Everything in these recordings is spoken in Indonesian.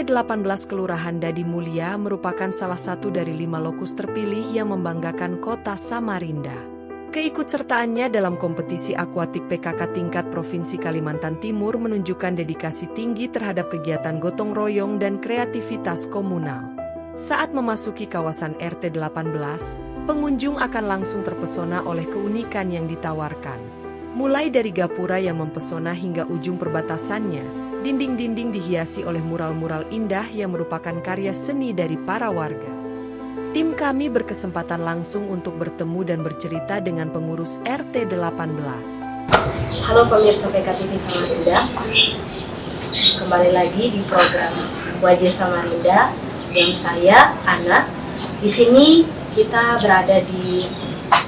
18 Kelurahan Dadi Mulia merupakan salah satu dari 5 lokus terpilih yang membanggakan Kota Samarinda. Keikutsertaannya dalam kompetisi akuatik PKK tingkat Provinsi Kalimantan Timur menunjukkan dedikasi tinggi terhadap kegiatan gotong royong dan kreativitas komunal. Saat memasuki kawasan RT 18, pengunjung akan langsung terpesona oleh keunikan yang ditawarkan. Mulai dari gapura yang mempesona hingga ujung perbatasannya, dinding-dinding dihiasi oleh mural-mural indah yang merupakan karya seni dari para warga. Tim kami berkesempatan langsung untuk bertemu dan bercerita dengan pengurus RT 18. Halo pemirsa PKTV Samarinda, kembali lagi di program Wajah Samarinda dengan saya, Ana. Di sini kita berada di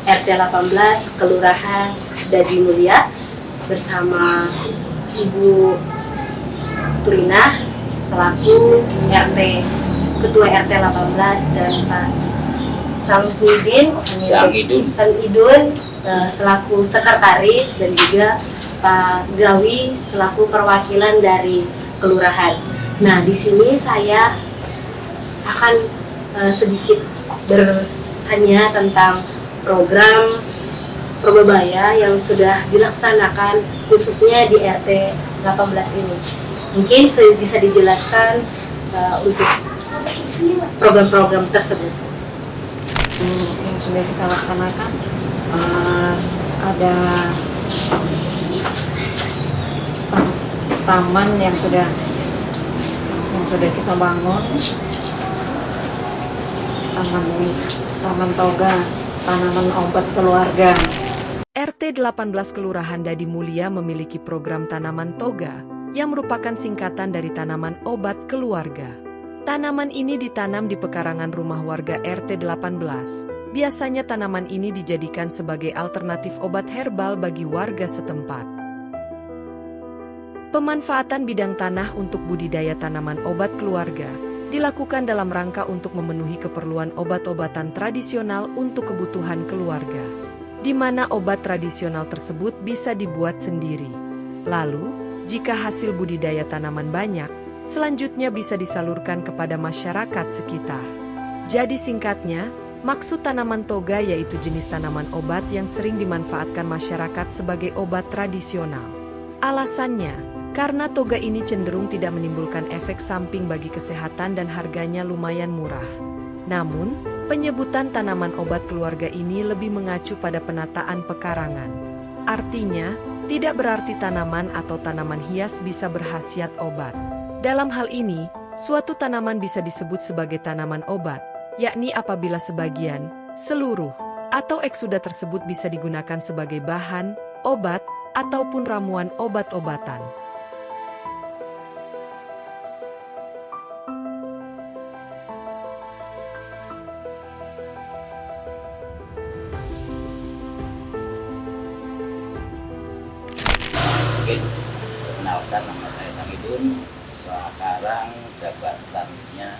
RT 18 Kelurahan Dadi Mulia bersama Ibu Turina selaku Ketua RT 18 dan Pak Sangidun selaku sekretaris dan juga Pak Gawi selaku perwakilan dari kelurahan. Nah, di sini saya akan sedikit bertanya tentang program Probebaya yang sudah dilaksanakan khususnya di RT 18 ini. Mungkin bisa dijelaskan untuk program-program tersebut. Yang sudah kita laksanakan ada taman yang sudah kita bangun, taman toga, tanaman obat keluarga. RT 18 Kelurahan Dadi Mulia memiliki program tanaman toga yang merupakan singkatan dari tanaman obat keluarga. Tanaman ini ditanam di pekarangan rumah warga RT 18. Biasanya tanaman ini dijadikan sebagai alternatif obat herbal bagi warga setempat. Pemanfaatan bidang tanah untuk budidaya tanaman obat keluarga dilakukan dalam rangka untuk memenuhi keperluan obat-obatan tradisional untuk kebutuhan keluarga, di mana obat tradisional tersebut bisa dibuat sendiri. Lalu, jika hasil budidaya tanaman banyak, selanjutnya bisa disalurkan kepada masyarakat sekitar. Jadi singkatnya, maksud tanaman toga yaitu jenis tanaman obat yang sering dimanfaatkan masyarakat sebagai obat tradisional. Alasannya, karena toga ini cenderung tidak menimbulkan efek samping bagi kesehatan dan harganya lumayan murah. Namun, penyebutan tanaman obat keluarga ini lebih mengacu pada penataan pekarangan. Artinya, tidak berarti tanaman atau tanaman hias bisa berkhasiat obat. Dalam hal ini, suatu tanaman bisa disebut sebagai tanaman obat, yakni apabila sebagian, seluruh, atau eksuda tersebut bisa digunakan sebagai bahan, obat, ataupun ramuan obat-obatan. Perkenalkan, nama saya Sangidun, sekarang jabatannya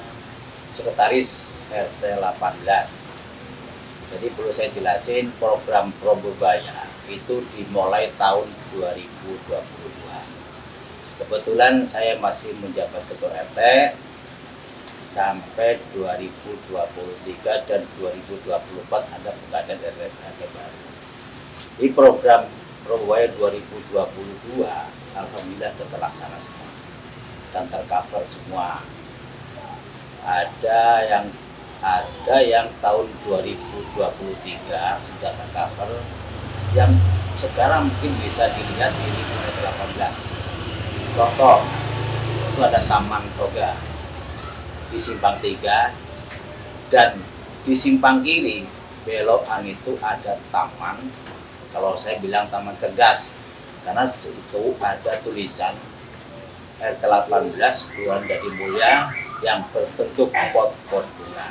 Sekretaris RT 18. Jadi perlu saya jelasin, program Probebaya itu dimulai tahun 2022. Kebetulan saya masih menjabat Ketua RT sampai 2023 dan 2024 ada penggantian RT baru. Di program Probebaya 2022 alhamdulillah terlaksana semua dan tercover semua. Ada yang tahun 2023 sudah tercover, yang sekarang mungkin bisa dilihat ini mulai 18. Contoh, itu ada taman toga di simpang 3 dan di simpang kiri belokan itu ada taman. Kalau saya bilang taman cerdas, karena itu ada tulisan RT 18 Kelurahan Dadi Mulia yang berbentuk pot-pot bunga.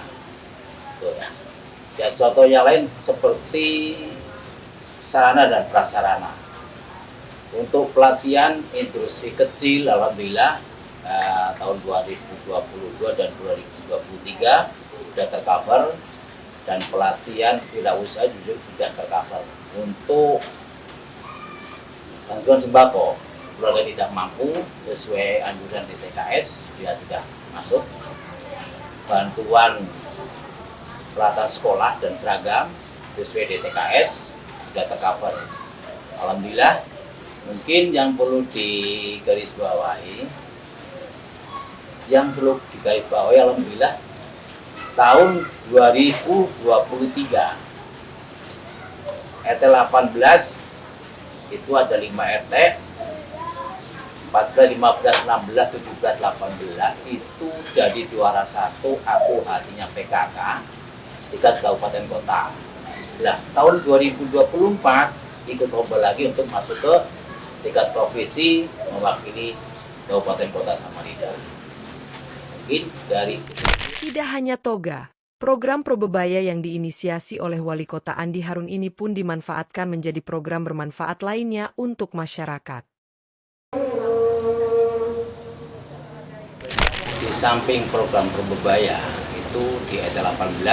Tuh ya. Ya, contoh yang lain seperti sarana dan prasarana. Untuk pelatihan industri kecil, alhamdulillah tahun 2022 dan 2023 sudah tercover, dan pelatihan wirausaha juga sudah tercover. Untuk bantuan sembako keluarga tidak mampu sesuai anjuran DTKS, dia sudah masuk. Bantuan peralatan sekolah dan seragam sesuai DTKS sudah tercover. Alhamdulillah. Mungkin yang perlu digarisbawahi, alhamdulillah tahun 2023 RT 18 itu ada 5 RT 14, 15, 16, 17, 18 itu jadi juara 1 aku hatinya PKK tingkat kabupaten kota. Nah, tahun 2024 ikut lomba lagi untuk masuk ke tingkat provinsi mewakili kabupaten kota Samarinda. Mungkin dari Tidak hanya toga, program Probebaya yang diinisiasi oleh Wali Kota Andi Harun ini pun dimanfaatkan menjadi program bermanfaat lainnya untuk masyarakat. Di samping program Probebaya itu di RT 18,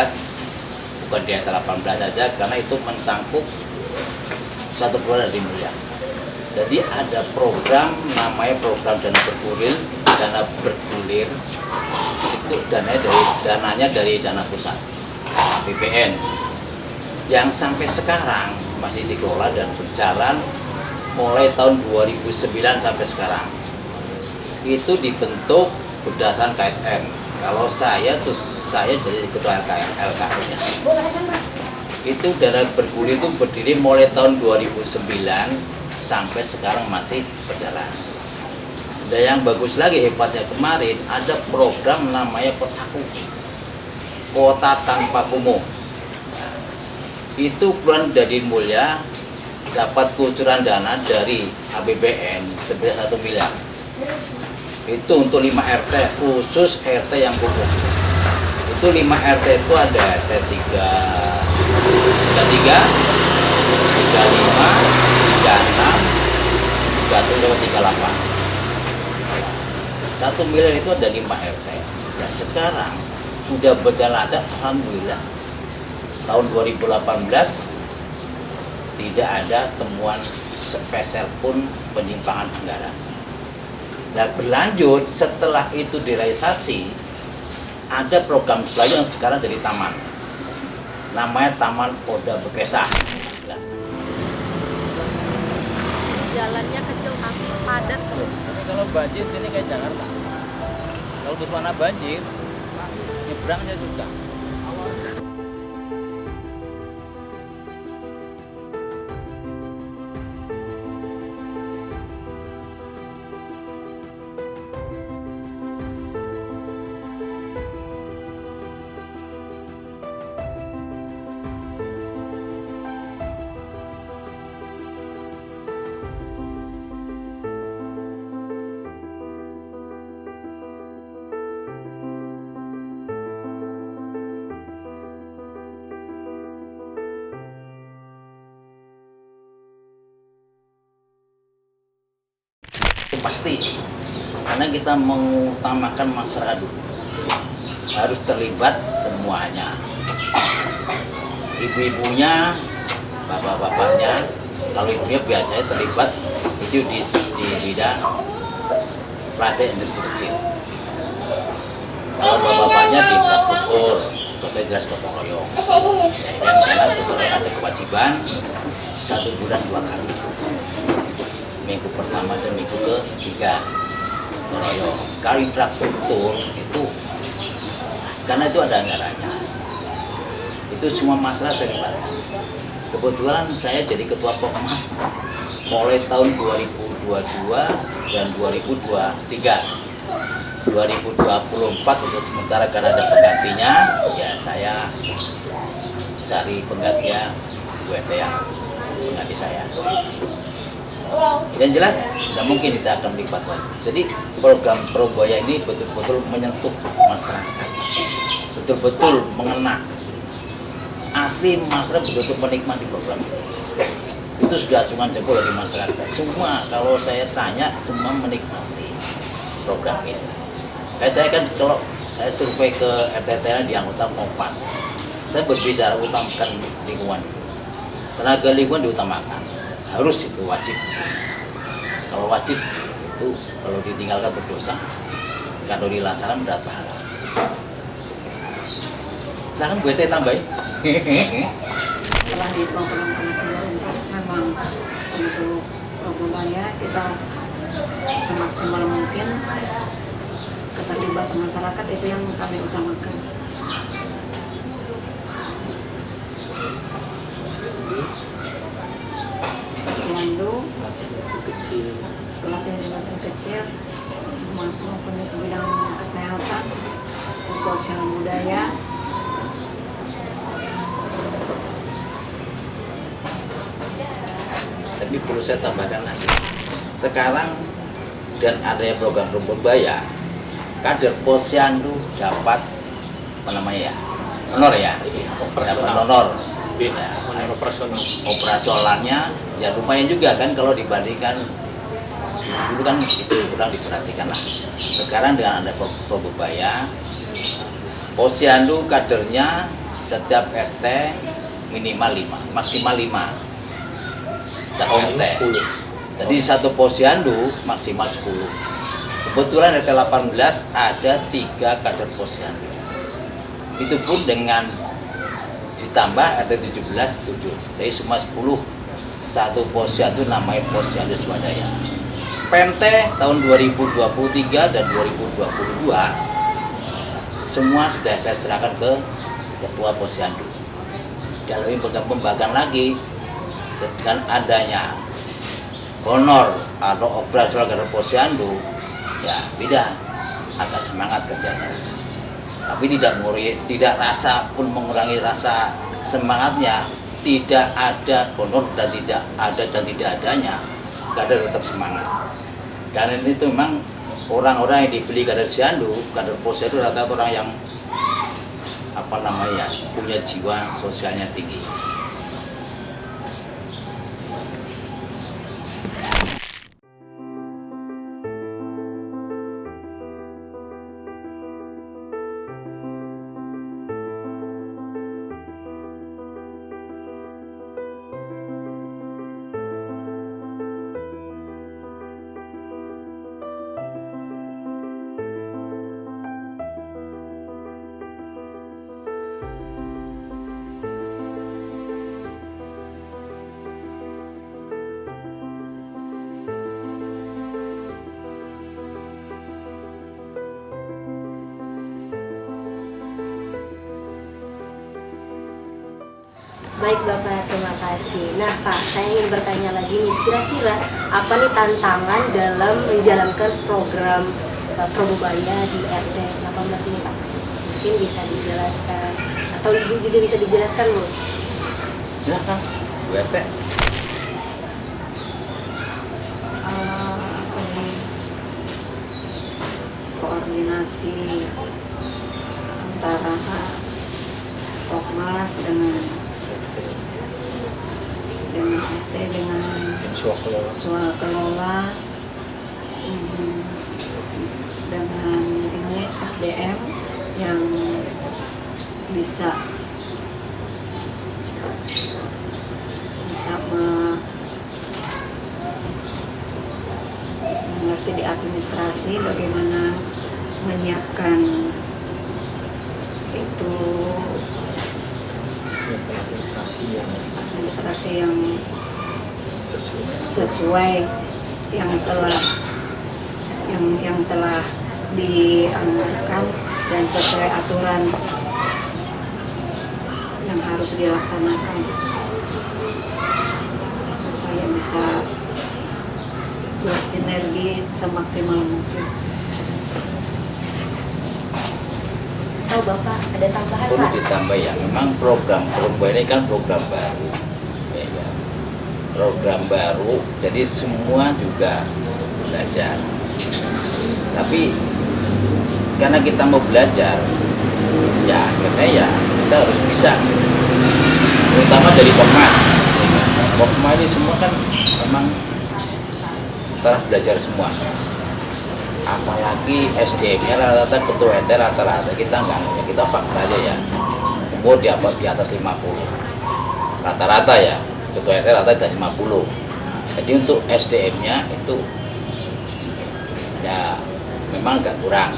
bukan di RT 18 saja karena itu mencangkup satu program dari Mulia. Jadi ada program namanya program dana bergulir itu dananya dari dana pusat APBN yang sampai sekarang masih dikelola dan berjalan mulai tahun 2009 sampai sekarang. Itu dibentuk berdasarkan KSM. Kalau saya jadi ketua LKM-nya. Itu dana bergulir itu berdiri mulai tahun 2009 sampai sekarang masih berjalan. Dan yang bagus lagi hebatnya kemarin ada program namanya Kotaku, Kota Tanpa Kumuh. Itu Kelurahan Dadin Mulya dapat kucuran dana dari APBN sebesar 1 miliar. Itu untuk 5 RT, khusus RT yang kumuh. Itu 5 RT itu ada RT 33, 35, 36, 38. 1 miliar itu ada 5 RT. Ya sekarang sudah berjalan aja, alhamdulillah. Tahun 2018 tidak ada temuan sepeser pun penyimpangan anggaran. Dan berlanjut setelah itu direalisasi, ada program selanjutnya yang sekarang jadi taman. Namanya Taman Oda Bekesa. Jalannya kecil tapi padat tuh. Tapi kalau banjir sini kayak Jakarta. Kalau bus mana banjir, nyebrangnya susah. Itu pasti, karena kita mengutamakan masyarakat dulu, harus terlibat semuanya, ibu-ibunya, bapak-bapaknya. Kalau ibunya biasanya terlibat itu di bidang pelatihan industri kecil, kalau bapak-bapaknya di infrastruktur, supaya jelas gotong royong. Ya kan, karena ada kewajiban 1 bulan 2 kali. Minggu pertama dan minggu ketiga royong. Kalau infrastruktur itu karena itu ada anggarannya, itu semua masalah terlibat. Kebetulan saya jadi ketua Pokmas mulai tahun 2022 dan 2023. 2024 untuk sementara karena ada penggantinya, ya saya cari penggantinya UMT yang pengganti saya. Yang jelas, tidak mungkin kita akan melibat lagi. Jadi program Probebaya ini betul-betul menyentuh masyarakat, betul-betul mengena. Asli masyarakat betul-betul menikmati program itu sudah cuma jempol dari masyarakat. Semua kalau saya tanya, semua menikmati program ini. Kayak saya kan kalau saya survei ke RT-RT di anggota Kompas, saya berbicara utamakan lingkungan. Tenaga lingkungan diutamakan, harus itu wajib. Kalau wajib itu kalau ditinggalkan berdosa. kalau dilaksanakan mendapat pahala. Silahkan Bu RT tambahin. Setelah diprogramkan pemerintah, memang untuk Probobaya kita semaksimal mungkin keterlibatan masyarakat itu yang kami utamakan. Posyandu, pelatihan di masa kecil, maupun itu bidang kesehatan, sosial budaya. Tapi perlu saya tambahkan lagi. Sekarang dan adanya program Probobaya, kader posyandu dapat apa namanya ya? Honor ya, dapat honor. Honor operasional. Operasionalnya ya lumayan juga kan kalau dibandingkan dulu kan kurang diperhatikan lah. Sekarang dengan ada Probobaya, posyandu kadernya setiap RT minimal 5, maksimal 5 setiap RT. 10. Jadi satu posyandu maksimal 10. Kebetulan RT 18 ada 3 kader posyandu. Itu pun dengan ditambah RT 17 7. Jadi semua 10. Satu posyandu namanya posyandu swadaya. Pente tahun 2023 dan 2022 semua sudah saya serahkan ke ketua posyandu. Dalam pembagian lagi dengan adanya honor atau operasional kader posyandu, ya beda, agak semangat kerjanya. Tapi tidak rasa pun mengurangi rasa semangatnya. Tidak ada honor dan tidak adanya, kader tetap semangat. Karena itu memang orang-orang yang dibeli kader posyandu rata-rata orang yang apa namanya punya jiwa sosialnya tinggi. Baik Bapak, terima kasih. Nah Pak, saya ingin bertanya lagi nih, kira-kira apa nih tantangan dalam menjalankan program Probobaya di RT 18 ini Pak? Mungkin bisa dijelaskan, atau Ibu juga bisa dijelaskan Bu? Silakan, Bu RT. Apa sih, koordinasi antara Pokmas dengan RT dengan soal kelola dengan ini SDM yang bisa mengerti di administrasi bagaimana menyiapkan itu administrasi yang sesuai yang telah dianggarkan dan sesuai aturan yang harus dilaksanakan supaya bisa bersinergi semaksimal mungkin. Oh Bapak, ada tambahan Perlu Pak? ditambah ya, memang program ini kan program baru, ya, ya. Program baru, jadi semua juga belajar. Tapi karena kita mau belajar, ya akhirnya ya kita harus bisa, terutama dari Pokmas. Pokmas ini semua kan memang telah belajar semua. Apalagi SDM-nya rata-rata ketua RT rata-rata kita enggak, ya kita fakta aja ya, umur di atas 50 rata-rata ya, ketua RT rata-rata di atas 50. Jadi untuk SDM-nya itu ya memang agak kurang.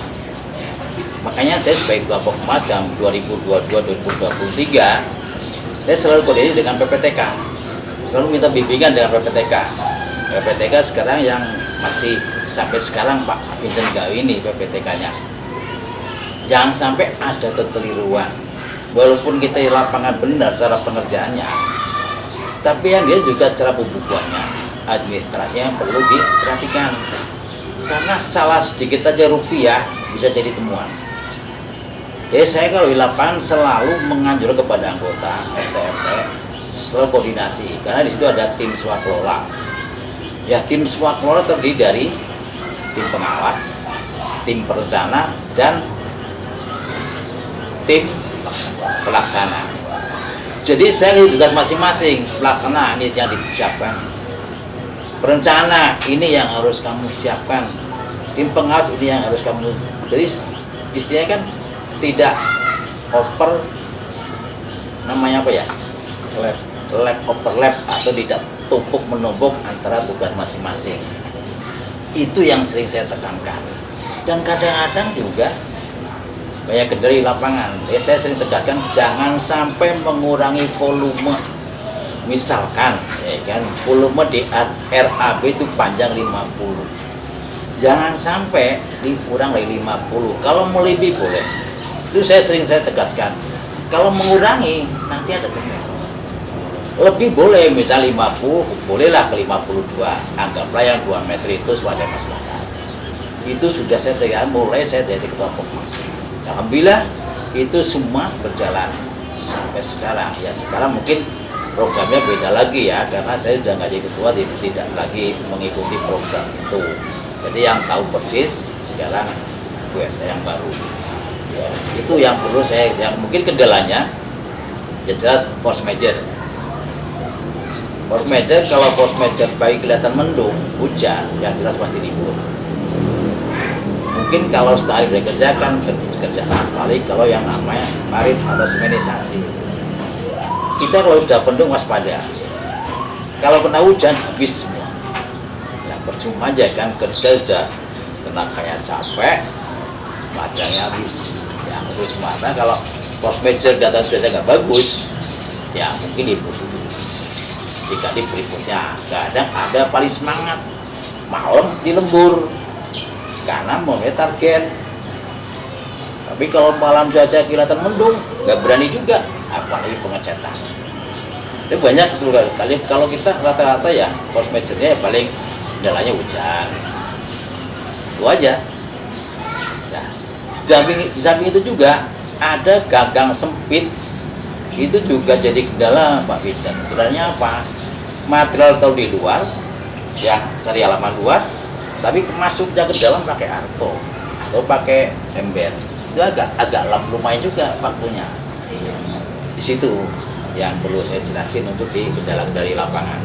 Makanya saya sebagai Ketua Pokmas yang 2022-2023 saya selalu koordinasi dengan PPTK, selalu minta bimbingan dengan PPTK. PPTK sekarang yang masih sampai sekarang Pak Vincent Gawi ini PPTK-nya. Jangan sampai ada kekeliruan, walaupun kita di lapangan benar cara pengerjaannya, tapi yang dia juga secara pembukuannya, administrasinya yang perlu diperhatikan. Karena salah sedikit aja rupiah bisa jadi temuan. Jadi saya kalau di lapangan selalu menganjurkan kepada anggota RT selalu koordinasi, karena di situ ada tim swaklola. Ya, tim swaklola terdiri dari tim pengawas, tim perencana, dan tim pelaksana. Jadi saya juga masing-masing pelaksana ini yang disiapkan, perencana ini yang harus kamu siapkan, tim pengawas ini yang harus kamu. Jadi istilahnya kan tidak over, namanya apa ya, lab overlap, atau tidak tumpuk menumpuk antara tugas masing-masing. Itu yang sering saya tekankan. Dan kadang-kadang juga banyak kendali lapangan, ya saya sering tegaskan jangan sampai mengurangi volume. Misalkan ya kan, volume di RAB itu panjang 50, jangan sampai dikurang dari 50. Kalau melebih boleh, itu saya tegaskan. Kalau mengurangi nanti ada temuan. Lebih boleh, misal 50, bolehlah ke 52. Anggaplah yang 2 meter itu swadaya masyarakat. Itu sudah saya tegaskan mulai saya jadi Ketua Pokmas. Alhamdulillah itu semua berjalan sampai sekarang. Ya sekarang mungkin programnya beda lagi ya, karena saya sudah nggak jadi ketua, tidak lagi mengikuti program itu. Jadi yang tahu persis sekarang WT yang baru. Ya, itu yang perlu saya, yang mungkin kendalanya ya jelas force major. Force major, kalau force major baik kelihatan mendung, hujan, yang jelas pasti libur. Mungkin kalau setahun dikerjakan kerjaan, apalagi kalau yang namanya parit atau semenisasi. Kita kalau sudah mendung waspada. Kalau kena hujan habis semua. Ya percuma aja kan, kerja sudah tenaganya capek, badannya habis. Ya terus mana kalau force major data sudah nggak bagus, ya mungkin libur dulu. Jika di berikutnya kadang ada paling semangat malam di lembur karena mau target. Tapi kalau malam cuaca kelihatan mendung nggak berani juga, apalagi pengecetan. Itu banyak kali kalau kita rata-rata ya force majornya paling kendalanya hujan, itu aja. Nah, di samping itu juga ada gagang sempit, itu juga jadi kendala Pak Vincent. Kendalanya apa? Material tahu di luar, ya cari halaman luas, tapi masuknya ke dalam pakai arto atau pakai ember, itu agak lumayan juga waktunya. Di situ yang perlu saya jelasin untuk di kendala-kendala lapangan.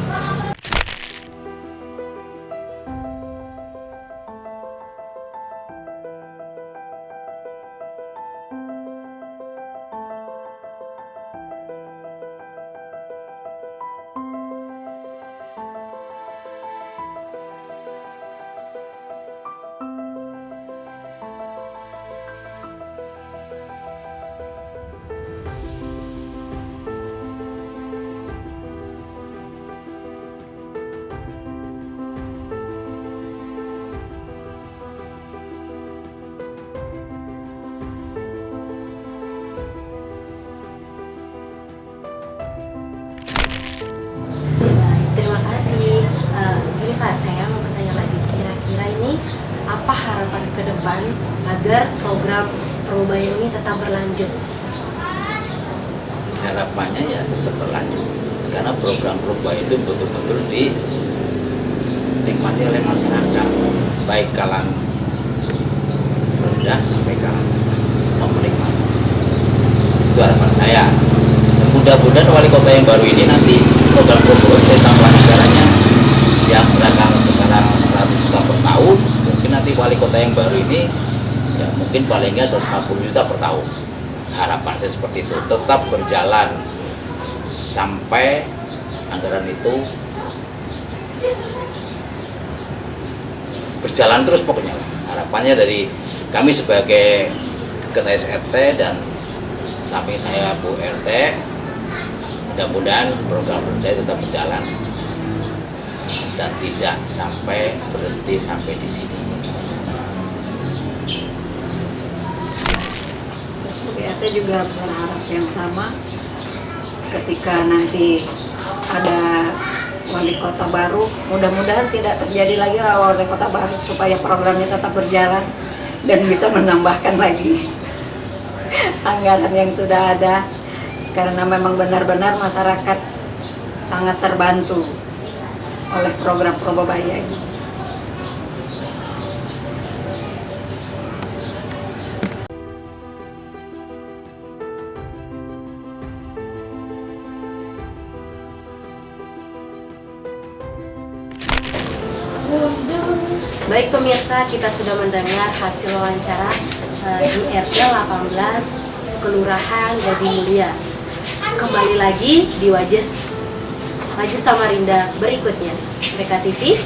Terima kasih. Ini Kak, saya mau bertanya lagi. Kira-kira ini apa harapan ke depan agar program Probaya ini tetap berlanjut? Harapannya ya tetap berlanjut, karena program Probaya itu betul-betul dinikmati oleh masyarakat, baik kalangan rendah sampai kalangan atas, semua menikmati. Itu harapan saya. Mudah-mudahan wali kota yang baru ini nanti program Probaya saya tambah anggarannya yang sekarang 100 juta per tahun, mungkin nanti wali kota yang baru ini ya mungkin palingnya 150 juta per tahun. Harapan saya seperti itu, tetap berjalan sampai anggaran itu berjalan terus pokoknya. Harapannya dari kami sebagai Sekretaris RT dan samping saya Bu RT. Mudah-mudahan program saya tetap berjalan dan tidak sampai berhenti sampai di sini. Saya sebagai RT juga berharap yang sama ketika nanti ada wali kota baru, mudah-mudahan tidak terjadi lagi wali kota baru supaya programnya tetap berjalan dan bisa menambahkan lagi anggaran yang sudah ada, karena memang benar-benar masyarakat sangat terbantu oleh program Probabaya ini. Baik pemirsa, kita sudah mendengar hasil wawancara di RT 18 Kelurahan Gading Mulia. Kembali lagi di Wajah Samarinda berikutnya. BKTV.